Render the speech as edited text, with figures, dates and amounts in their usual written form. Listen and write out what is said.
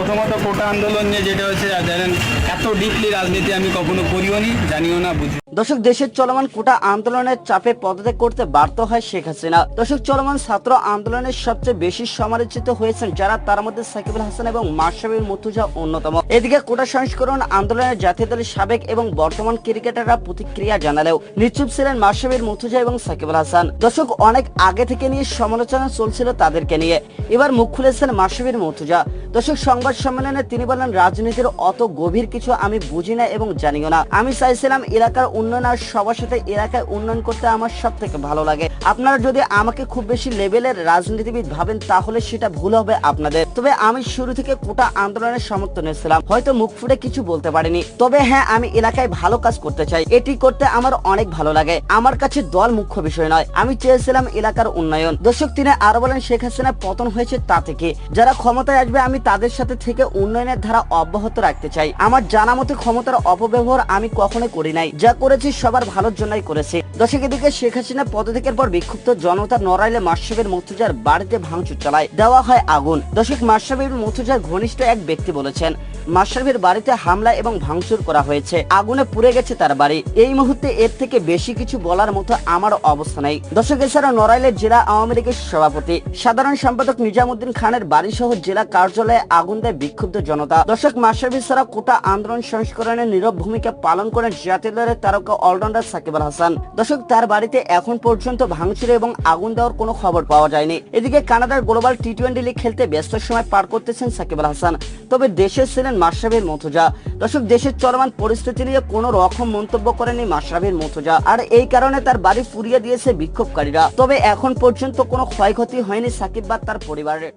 প্রথমত কোটা আন্দোলন নিয়ে যেটা হচ্ছে জানেন, এত ডিপলি রাজনীতি আমি কখনো করিও নি, জানিও না, বুঝি। দর্শক, দেশের চলমান কোটা আন্দোলনের চাপে পদত্যাগ করতে বাধ্য হয় শেখ হাসিনা। দর্শক, চলমান ছাত্র আন্দোলনের সবচেয়ে বেশি সমালোচিত হয়েছেন যারা, তার মধ্যে সাকিব আল হাসান এবং মাশরাফি মুর্তজা অন্যতম। এদিকে কোটা সংস্করণ আন্দোলনের জাতীয় দলের সাবেক এবং বর্তমান ক্রিকেটাররা প্রতিক্রিয়া জানালেও নিশ্চুপ ছিলেন মাশরাফি মুর্তজা এবং সাকিব আল হাসান। দর্শক, অনেক আগে থেকে নিয়ে সমালোচনা চলছিল তাদেরকে নিয়ে, এবার মুখ খুলেছেন মাশরাফি মুর্তজা। দর্শক, সংবাদ সম্মেলনে তিনি বলেন, রাজনীতির অত গভীর কিছু আমি বুঝি না এবং জানিও না। আমি চাইছিলাম এলাকার উন্নয়ন আর সবার সাথে এলাকায় উন্নয়ন করতে আমার সব থেকে ভালো লাগে। আপনারা যদি আমাকে খুব বেশি লেভেলের রাজনীতিবিদ ভাবেন তাহলে সেটা ভুল হবে আপনাদের। তবে আমি শুরু থেকে কোটা আন্দোলনের সমর্থনে ছিলাম, হয়তো মুখ ফুটে কিছু বলতে পারিনি। তবে হ্যাঁ, আমি এলাকায় ভালো কাজ করতে চাই, এটি করতে আমার অনেক ভালো লাগে। আমার কাছে দল মুখ্য বিষয় নয়, আমি চেয়েছিলাম এলাকার উন্নয়ন। দর্শক, তিনি আরো বলেন, শেখ হাসিনা পতন হয়েছে তা থেকে যারা ক্ষমতায় আসবে আমি তাদের সাথে থেকে উন্নয়নের ধারা অব্যাহত রাখতে চাই। আমার জানা মতে ক্ষমতার অপব্যবহার আমি কখনোই করি নাই, যা করেছি সবার ভালোর জন্যই করেছি। দর্শক, এদিকে শেখ হাসিনা পদত্যাগের পর বিক্ষুব্ধ জনতা নড়াইলে মাশরাফি মুর্তজার বাড়িতে ভাঙচুর চালায়, দেওয়া হয় আগুন। দর্শক, মাশরাফি মুর্তজার ঘনিষ্ঠ এক ব্যক্তি বলেছেন, মাশরাফির বাড়িতে হামলা এবং ভাঙচুর করা হয়েছে, আগুনে পুড়ে গেছে তার বাড়ি। এই মুহূর্তে এর থেকে বেশি কিছু বলার মতো আমার অবস্থা নেই। দর্শক, এছাড়া নড়াইলের জেলা আওয়ামী লীগের সভাপতি সাধারণ সম্পাদক নিজামুদ্দিন খানের বাড়ি সহ জেলা কার্যালয়ে আগুন দেয় বিক্ষুব্ধ জনতা। দর্শক, মাশরাফি ছাড়া কোটা আন্দোলন সংস্করণে নীরব ভূমিকা পালন করেন জাতীয় দলের তারকা অলরাউন্ডার সাকিব আল হাসান। দর্শক, তার বাড়িতে এখন পর্যন্ত ভাঙচুর এবং আগুন দেওয়ার কোনো খবর পাওয়া যায়নি। এদিকে কানাডার গ্লোবাল টি-20 লিগ খেলতে ব্যস্ত সময় পার করতেছেন সাকিব আল হাসান, তবে দেশে ছিলেন মাশরাফি মুর্তজা। দর্শক, দেশের চলমান পরিস্থিতি নিয়ে কোনো রকম মন্তব্য করেনি মাশরাফি মুর্তজা, আর এই কারণে তার বাড়ি পুড়িয়ে দিয়েছে বিক্ষোভকারীরা। তবে এখন পর্যন্ত কোনো ক্ষয়ক্ষতি হয়নি সাকিব বা তার পরিবারের।